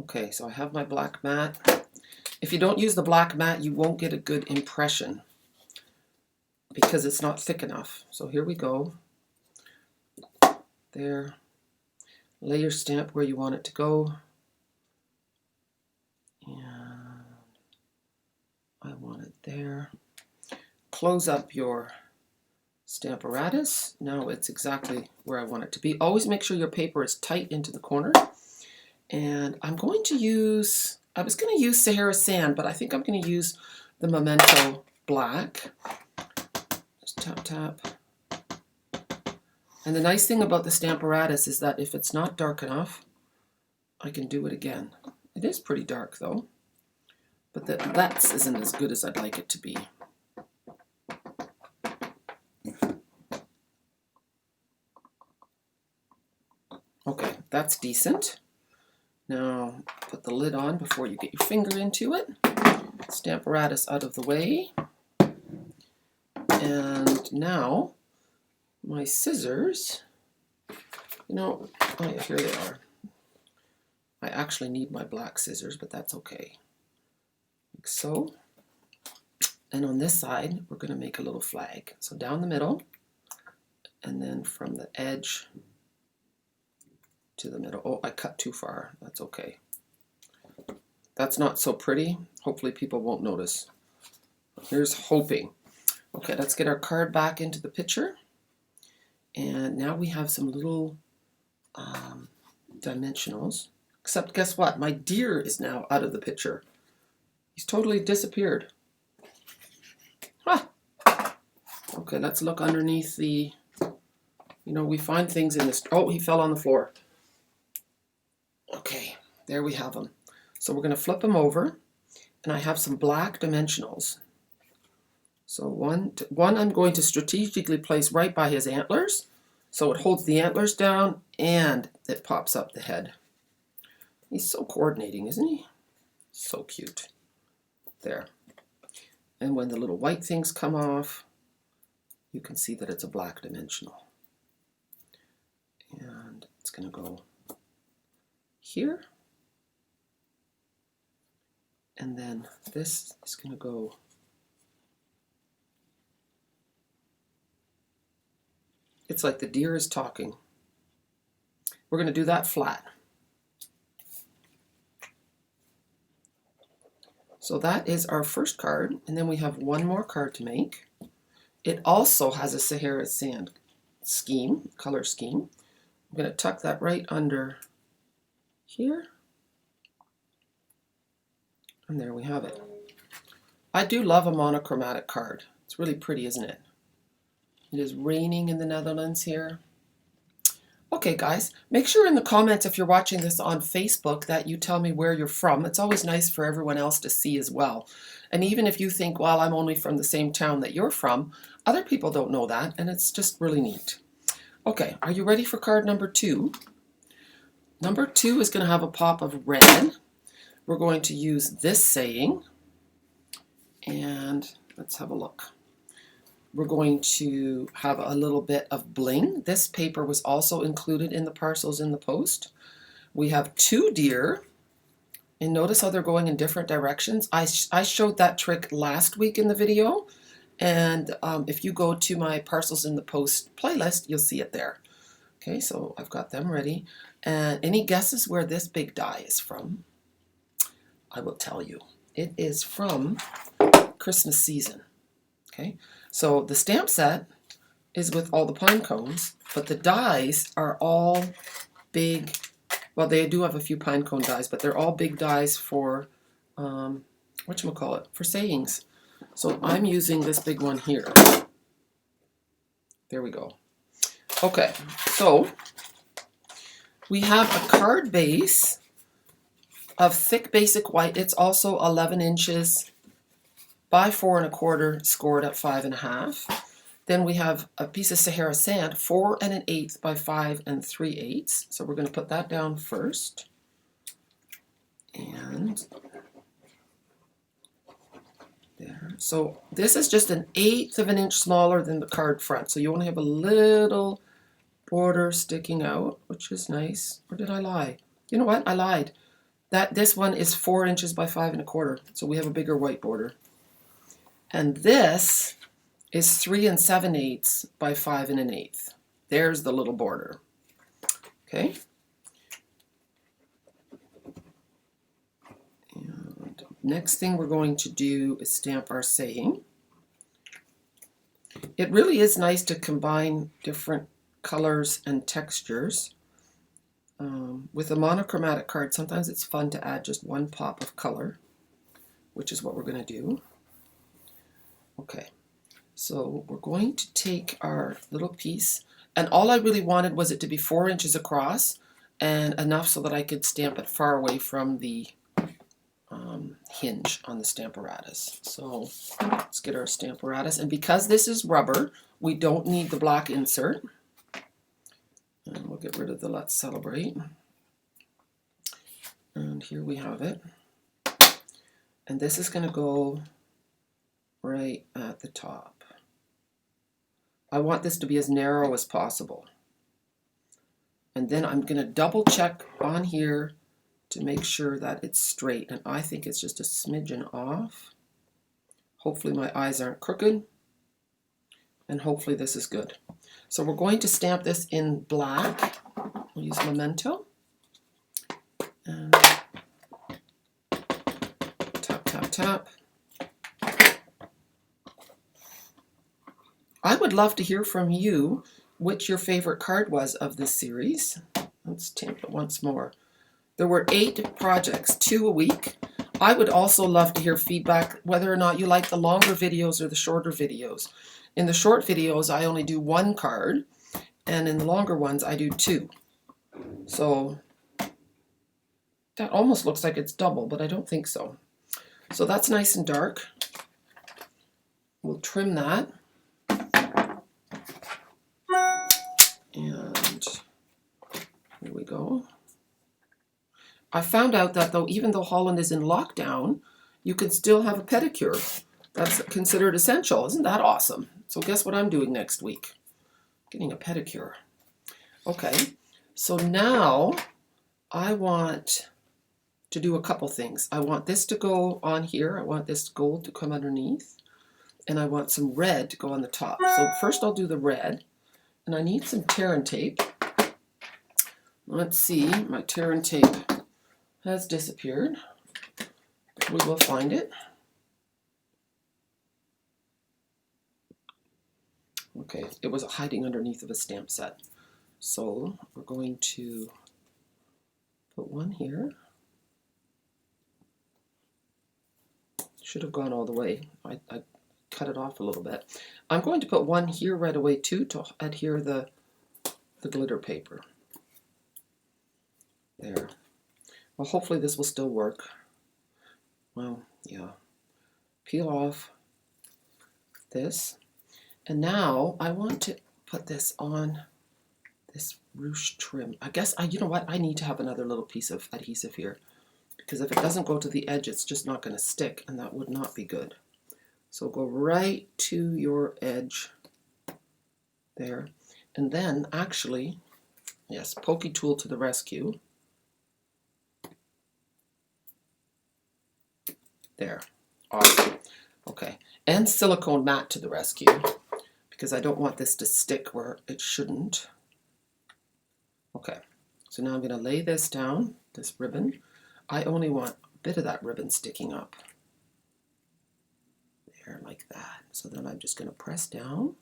Okay, so I have my black mat. If you don't use the black mat, you won't get a good impression because it's not thick enough. So here we go. There. Lay your stamp where you want it to go. And I want it there. Close up your Stamparatus. Now it's exactly where I want it to be. Always make sure your paper is tight into the corner. And I'm going to use, I was going to use Sahara Sand, but I think I'm going to use the Memento Black. Just tap, tap. And the nice thing about the Stamparatus is that if it's not dark enough, I can do it again. It is pretty dark though, but that isn't as good as I'd like it to be. Okay, that's decent. Now put the lid on before you get your finger into it. Stamparatus out of the way. And now my scissors, you know, oh yeah, here they are. I actually need my black scissors, but that's okay. Like so. And on this side, we're going to make a little flag. So down the middle, and then from the edge to the middle. Oh, I cut too far. That's okay. That's not so pretty. Hopefully people won't notice. Here's hoping. Okay, let's get our card back into the picture. And now we have some little dimensionals. Except guess what? My deer is now out of the picture. He's totally disappeared. Ah. Okay, let's look underneath the, you know, we find things in this. Oh, he fell on the floor. Okay, there we have him. So we're going to flip him over, and I have some black dimensionals. So one I'm going to strategically place right by his antlers, so it holds the antlers down and it pops up the head. He's so coordinating, isn't he? So cute. There. And when the little white things come off, you can see that it's a black dimensional. And it's going to go here. And then this is going to go it's like the deer is talking. We're going to do that flat. So that is our first card, and then we have one more card to make. It also has a Sahara Sand scheme, color scheme. I'm going to tuck that right under here. And there we have it. I do love a monochromatic card. It's really pretty, isn't it? It is raining in the Netherlands here. Okay, guys, make sure in the comments if you're watching this on Facebook that you tell me where you're from. It's always nice for everyone else to see as well. And even if you think, well, I'm only from the same town that you're from, other people don't know that, and it's just really neat. Okay, are you ready for card number 2? Number 2 is going to have a pop of red. We're going to use this saying, and let's have a look. We're going to have a little bit of bling. This paper was also included in the parcels in the post. We have 2 deer, and notice how they're going in different directions. I showed that trick last week in the video, and if you go to my parcels in the post playlist, you'll see it there. Okay, so I've got them ready. And any guesses where this big die is from? I will tell you. It is from Christmas season. Okay. So the stamp set is with all the pine cones, but the dies are all big. Well, they do have a few pine cone dies, but they're all big dies for, whatchamacallit, for sayings. So I'm using this big one here. There we go. Okay, so we have a card base of thick basic white. It's also 11 inches by 4 1/4, scored at 5 1/2. Then we have a piece of Sahara Sand, 4 1/8 by 5 3/8. So we're going to put that down first. And there. So this is just 1/8 of an inch smaller than the card front. So you only have a little border sticking out, which is nice. Or did I lie? You know what? I lied. This one is 4 inches by 5 1/4, so we have a bigger white border. And this is 3 7/8 by 5 1/8. There's the little border. Okay. And next thing we're going to do is stamp our saying. It really is nice to combine different colors and textures. With a monochromatic card, sometimes it's fun to add just one pop of color, which is what we're going to do. Okay, so we're going to take our little piece, and all I really wanted was it to be 4 inches across and enough so that I could stamp it far away from the hinge on the Stamparatus. So let's get our Stamparatus, and because this is rubber, we don't need the black insert. And we'll get rid of the Let's Celebrate. And here we have it. And this is going to go right at the top. I want this to be as narrow as possible. And then I'm going to double check on here to make sure that it's straight. And I think it's just a smidgen off. Hopefully my eyes aren't crooked. And hopefully this is good. So we're going to stamp this in black. We'll use Memento. And tap, tap, tap. I would love to hear from you which your favorite card was of this series. Let's stamp it once more. There were 8 projects, 2 a week. I would also love to hear feedback whether or not you like the longer videos or the shorter videos. In the short videos, I only do 1 card, and in the longer ones, I do 2. So that almost looks like it's double, but I don't think so. So that's nice and dark. We'll trim that. And here we go. I found out that even though Holland is in lockdown, you can still have a pedicure. That's considered essential. Isn't that awesome? So guess what I'm doing next week? Getting a pedicure. Okay, so now I want to do a couple things. I want this to go on here. I want this gold to come underneath. And I want some red to go on the top. So first I'll do the red. And I need some tear and tape. Let's see, my tear and tape has disappeared. We will find it. Okay, it was hiding underneath of a stamp set. So we're going to put one here. Should have gone all the way. I cut it off a little bit. I'm going to put one here right away too to adhere the glitter paper. There. Well, hopefully this will still work. Well, yeah. Peel off this. And now I want to put this on this ruche trim. I guess, you know what? I need to have another little piece of adhesive here. Because if it doesn't go to the edge, it's just not going to stick. And that would not be good. So go right to your edge there. And then actually, yes, pokey tool to the rescue. There. Awesome. Okay. And silicone mat to the rescue, because I don't want this to stick where it shouldn't. Okay. So now I'm going to lay this down, this ribbon. I only want a bit of that ribbon sticking up. There, like that. So then I'm just going to press down.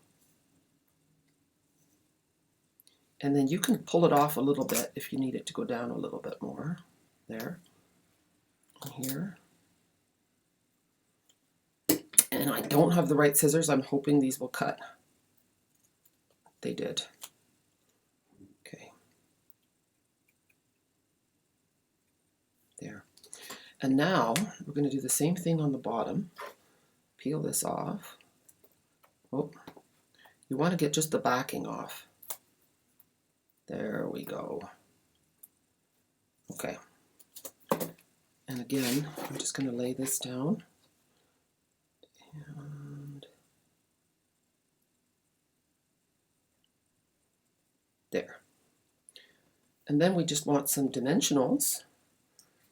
And then you can pull it off a little bit if you need it to go down a little bit more. There. And here. And I don't have the right scissors. I'm hoping these will cut. They did. Okay. There. And now we're going to do the same thing on the bottom. Peel this off. Oh, you want to get just the backing off. There we go. Okay. And again, I'm just going to lay this down. And there. And then we just want some dimensionals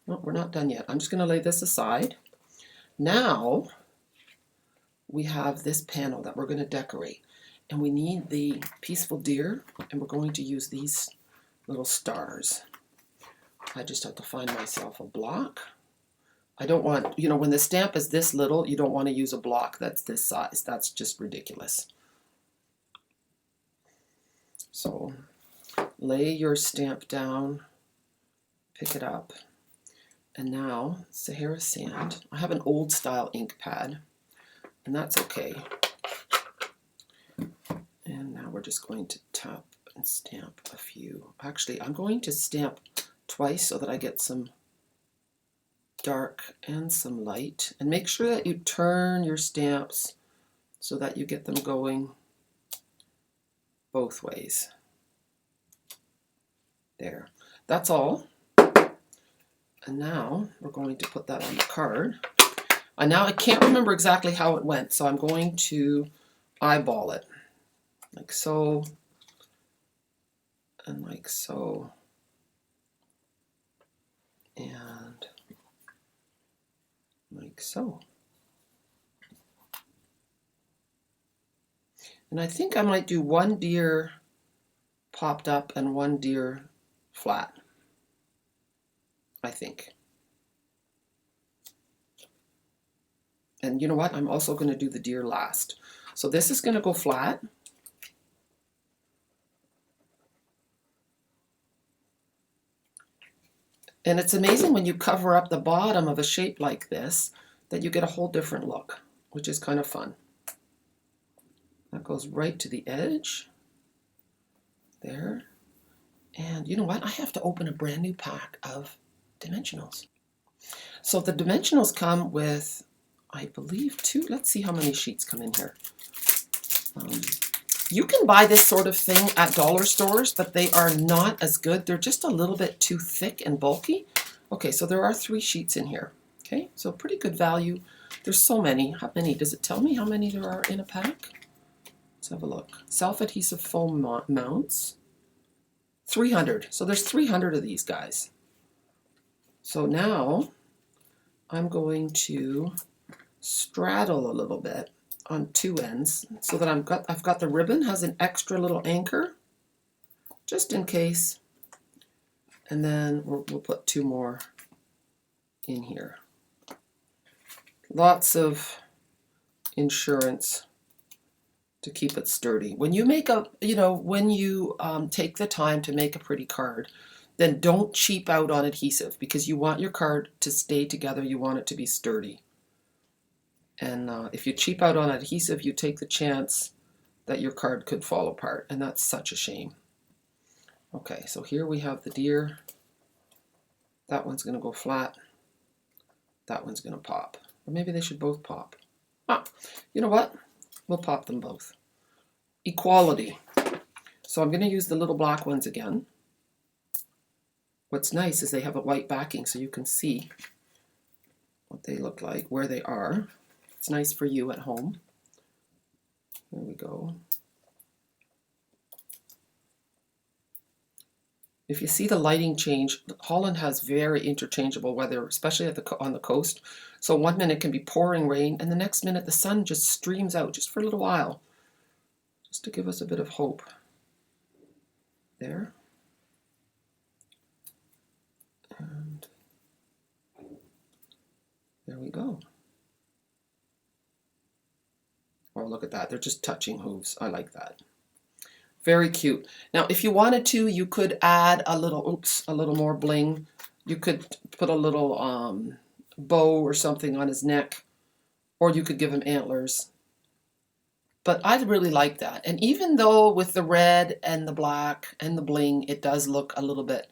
No, we're not done yet. I'm just going to lay this aside. Now we have this panel that we're going to decorate. And we need the peaceful deer, and we're going to use these little stars. I just have to find myself a block. I don't want, you know, when the stamp is this little, you don't want to use a block that's this size. That's just ridiculous. So lay your stamp down, pick it up, and now Sahara sand. I have an old style ink pad, and that's okay. And now we're just going to tap and stamp a few. Actually, I'm going to stamp twice so that I get some dark and some light. And make sure that you turn your stamps so that you get them going both ways. There. That's all. And now we're going to put that on the card. And now I can't remember exactly how it went, so I'm going to eyeball it. Like so, and like so, and like so. And I think I might do one deer popped up and one deer flat, I think. And you know what? I'm also going to do the deer last. So this is going to go flat. And it's amazing when you cover up the bottom of a shape like this that you get a whole different look, which is kind of fun. That goes right to the edge. There. And you know what? I have to open a brand new pack of dimensionals. So the dimensionals come with, I believe, two. Let's see how many sheets come in here. You can buy this sort of thing at dollar stores, but they are not as good. They're just a little bit too thick and bulky. Okay, so there are 3 sheets in here. Okay, so pretty good value. There's so many. How many? Does it tell me how many there are in a pack? Let's have a look. Self-adhesive foam mounts. 300. So there's 300 of these guys. So now I'm going to straddle a little bit on 2 ends so that I've got the ribbon has an extra little anchor just in case, and then we'll put 2 more in here. Lots of insurance to keep it sturdy. When you make a, you know, when you take the time to make a pretty card, then don't cheap out on adhesive, because you want your card to stay together. You want it to be sturdy. And if you cheap out on adhesive, you take the chance that your card could fall apart, and that's such a shame. Okay, so here we have the deer. That one's going to go flat. That one's going to pop. Or maybe they should both pop. Ah, you know what? We'll pop them both. Equality. So I'm going to use the little black ones again. What's nice is they have a white backing so you can see what they look like, where they are. It's nice for you at home. There we go. If you see the lighting change, Holland has very interchangeable weather, especially on the coast. So 1 minute can be pouring rain, and the next minute the sun just streams out just for a little while, just to give us a bit of hope. There. And there we go. Oh, look at that. They're just touching hooves. I like that. Very cute. Now, if you wanted to, you could add a little more bling. You could put a little bow or something on his neck, or you could give him antlers. But I really like that. And even though with the red and the black and the bling, it does look a little bit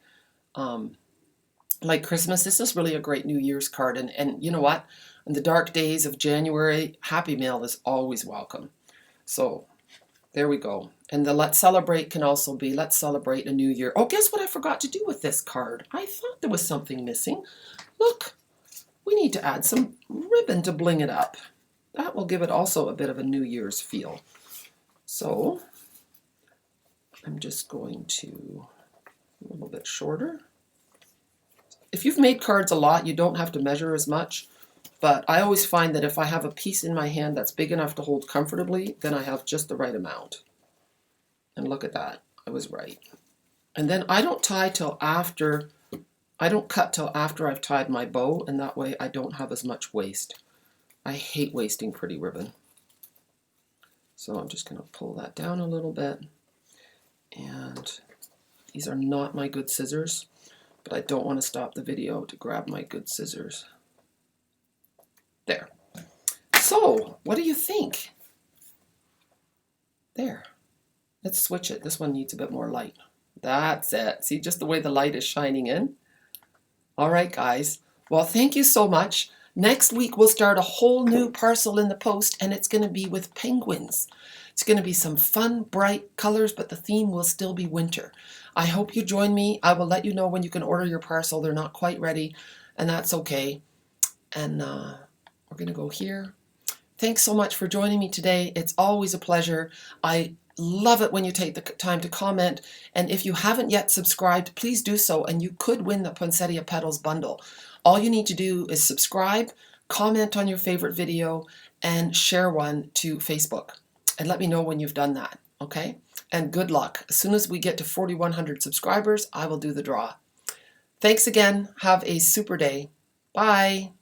like Christmas, this is really a great New Year's card. And you know what? In the dark days of January, Happy Mail is always welcome. So there we go. And the Let's Celebrate can also be Let's Celebrate a New Year. Oh, guess what I forgot to do with this card? I thought there was something missing. Look, we need to add some ribbon to bling it up. That will give it also a bit of a New Year's feel. So I'm just going to a little bit shorter. if you've made cards a lot, you don't have to measure as much. But I always find that if I have a piece in my hand that's big enough to hold comfortably, then I have just the right amount. And look at that. I was right. And then I don't tie till after, I don't cut till after I've tied my bow, and that way I don't have as much waste. I hate wasting pretty ribbon. So I'm just going to pull that down a little bit. And these are not my good scissors, but I don't want to stop the video to grab my good scissors. There. So, what do you think? There. Let's switch it. This one needs a bit more light. That's it. See, just the way the light is shining in. All right, guys. Well, thank you so much. Next week, we'll start a whole new parcel in the post, and it's going to be with penguins. It's going to be some fun, bright colors, but the theme will still be winter. I hope you join me. I will let you know when you can order your parcel. They're not quite ready, and that's okay. And we're going to go here. Thanks so much for joining me today. It's always a pleasure. I love it when you take the time to comment. And if you haven't yet subscribed, please do so. And you could win the Poinsettia Petals bundle. All you need to do is subscribe, comment on your favorite video, and share one to Facebook. And let me know when you've done that, okay? And good luck. As soon as we get to 4,100 subscribers, I will do the draw. Thanks again. Have a super day. Bye.